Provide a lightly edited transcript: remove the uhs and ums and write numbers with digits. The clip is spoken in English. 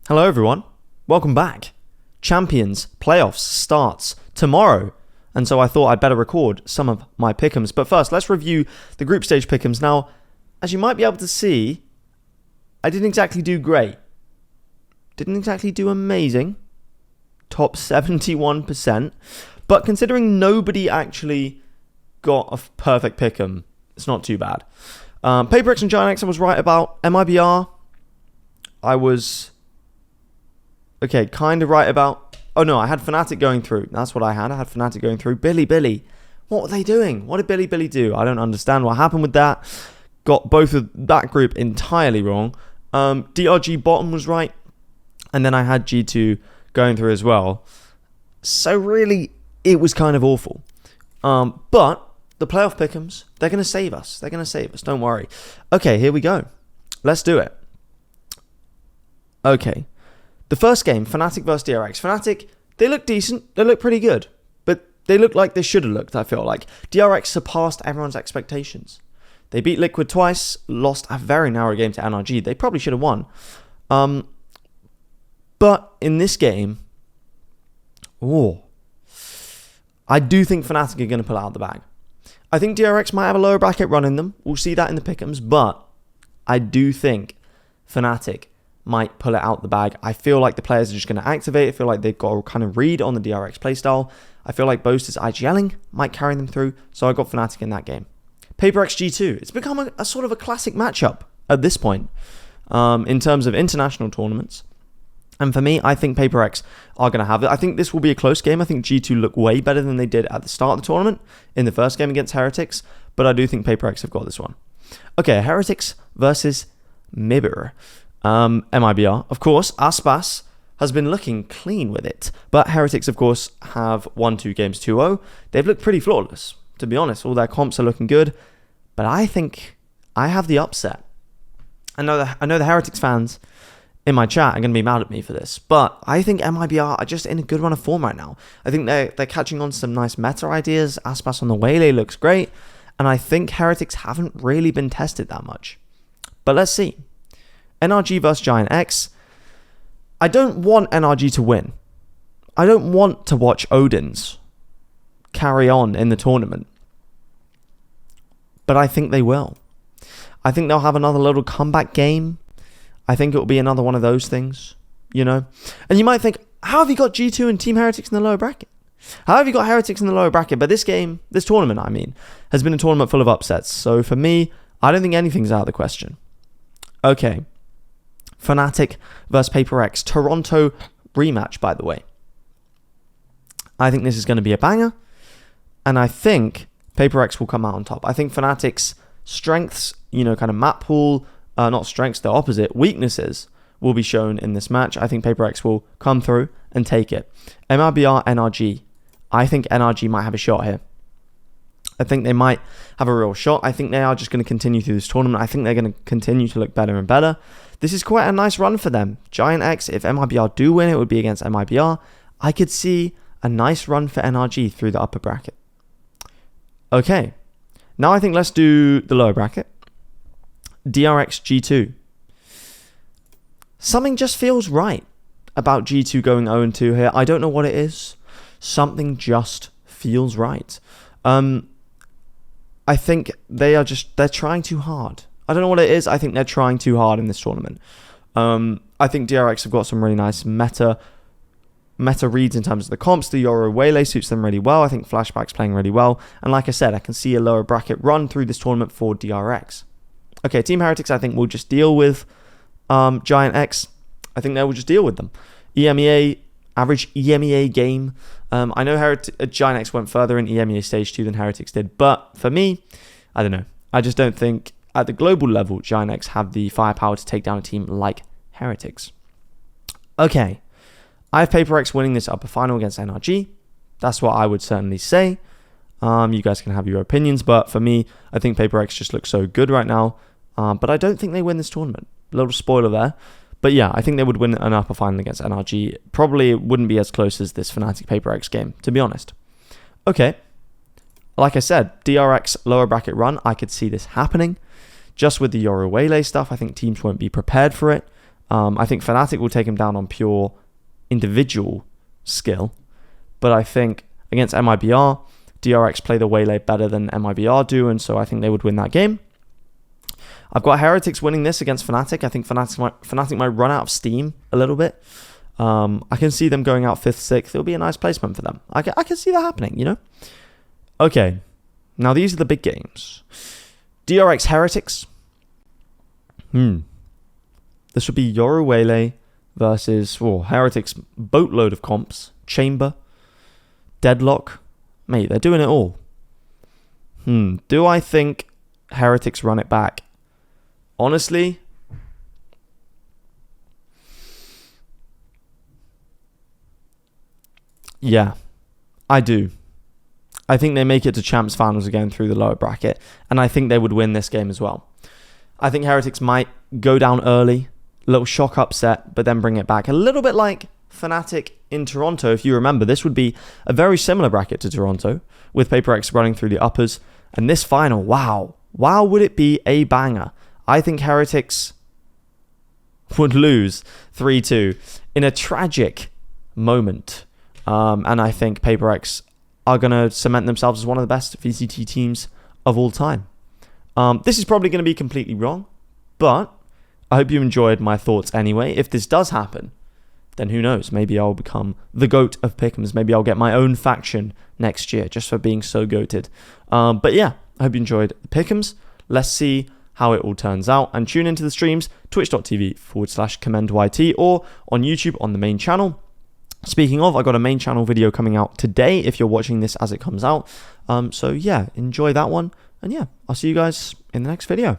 Hello everyone, welcome back. Champions Playoffs starts tomorrow, and so I thought I'd better record some of my Pickems. But first, let's review the group stage Pickems. Now, as you might be able to see, I didn't exactly do great. Didn't exactly do amazing. Top 71%. But considering nobody actually got a perfect Pickem, it's not too bad. PaperX and Giant X I was right about. MIBR, I was... kind of right about... Oh no, I had Fnatic going through. That's what I had. I had Fnatic going through. Billy. What were they doing? What did Billy do? I don't understand what happened with that. Got both of that group entirely wrong. DRG bottom was right. And then I had G2 going through as well. So really, it was kind of awful. But the playoff Pickems, they're going to save us. Don't worry. Okay, here we go. Let's do it. Okay. The first game, Fnatic versus DRX. Fnatic, they look decent. They look pretty good. But they look like they should have looked, I feel like. DRX surpassed everyone's expectations. They beat Liquid twice, lost a very narrow game to NRG. They probably should have won. But in this game, I do think Fnatic are going to pull out the bag. I think DRX might have a lower bracket run in them. We'll see that in the Pickems. But I do think Fnatic might pull it out the bag. I feel like the players are just going to activate. I feel like they've got a kind of read on the DRX playstyle. I feel like Boasters IGLing might carry them through. So I got Fnatic in that game. PaperX G2. It's become a sort of a classic matchup at this point in terms of international tournaments. And for me, I think PaperX are going to have it. I think this will be a close game. I think G2 look way better than they did at the start of the tournament in the first game against Heretics. But I do think PaperX have got this one. Okay, Heretics versus Mibir. MIBR. Of course, Aspas has been looking clean with it. But Heretics, of course, have won 2 games 2-0. They've looked pretty flawless, to be honest. All their comps are looking good. But I think I have the upset. I know the Heretics fans in my chat are going to be mad at me for this, but I think MIBR are just in a good run of form right now. I think they're catching on some nice meta ideas. Aspas on the Waylay looks great, and I think Heretics haven't really been tested that much. But let's see. NRG versus Giant X. I don't want NRG to win. I don't want to watch Odins carry on in the tournament. But I think they will. I think they'll have another little comeback game. I think it will be another one of those things, you know. And you might think, how have you got G2 and Team Heretics in the lower bracket? How have you got Heretics in the lower bracket? But this tournament, has been a tournament full of upsets. So for me, I don't think anything's out of the question. Okay. Fnatic versus PaperX. Toronto rematch, by the way. I think this is going to be a banger. And I think PaperX will come out on top. I think Fnatic's strengths, kind of map pool, not strengths, the opposite, weaknesses will be shown in this match. I think PaperX will come through and take it. MIBR, NRG. I think NRG might have a shot here. I think they might have a real shot. I think they are just going to continue through this tournament. I think they're going to continue to look better and better. This is quite a nice run for them. Giant X, if MIBR do win, it would be against MIBR. I could see a nice run for NRG through the upper bracket. Okay. Now I think let's do the lower bracket. DRX G2. Something just feels right about G2 going 0-2 here. I don't know what it is. Something just feels right. I think they're trying too hard. I don't know what it is. I think they're trying too hard in this tournament. I think DRX have got some really nice meta reads in terms of the comps. The Yoru Waylay suits them really well. I think Flashback's playing really well. And like I said, I can see a lower bracket run through this tournament for DRX. Okay, Team Heretics, I think, will just deal with Giant X. I think they will just deal with them. EMEA, average EMEA game. I know Giant X went further in EMEA Stage 2 than Heretics did. But for me, I don't know. I just don't think at the global level, Giant X have the firepower to take down a team like Heretics. Okay, I have PaperX winning this upper final against NRG. That's what I would certainly say. You guys can have your opinions, but for me, I think PaperX just looks so good right now. But I don't think they win this tournament. A little spoiler there. But yeah, I think they would win an upper final against NRG. Probably it wouldn't be as close as this Fnatic PaperX game, to be honest. Okay. Like I said, DRX lower bracket run, I could see this happening. Just with the Yoru Waylay stuff, I think teams won't be prepared for it. I think Fnatic will take him down on pure individual skill, but I think against MIBR, DRX play the Waylay better than MIBR do, and so I think they would win that game. I've got Heretics winning this against Fnatic. I think Fnatic might run out of steam a little bit. I can see them going out 5th, 6th. It'll be a nice placement for them. I can see that happening, you know? Okay, now these are the big games. DRX Heretics. This would be Yoru Waylay versus Heretics boatload of comps. Chamber. Deadlock. Mate, they're doing it all. Do I think Heretics run it back? Honestly, yeah, I do. I think they make it to Champs Finals again through the lower bracket, and I think they would win this game as well. I think Heretics might go down early, a little shock upset, but then bring it back. A little bit like Fnatic in Toronto, if you remember. This would be a very similar bracket to Toronto, with PaperX running through the uppers. And this final, wow, would it be a banger? I think Heretics would lose 3-2 in a tragic moment. And I think PaperX are going to cement themselves as one of the best VCT teams of all time. This is probably going to be completely wrong, but I hope you enjoyed my thoughts anyway. If this does happen, then who knows? Maybe I'll become the GOAT of Pickems. Maybe I'll get my own faction next year just for being so goated. But yeah, I hope you enjoyed Pickems. Let's see how it all turns out. And tune into the streams, twitch.tv/CommandYT or on YouTube on the main channel. Speaking of, I got a main channel video coming out today if you're watching this as it comes out. So yeah, enjoy that one. And yeah, I'll see you guys in the next video.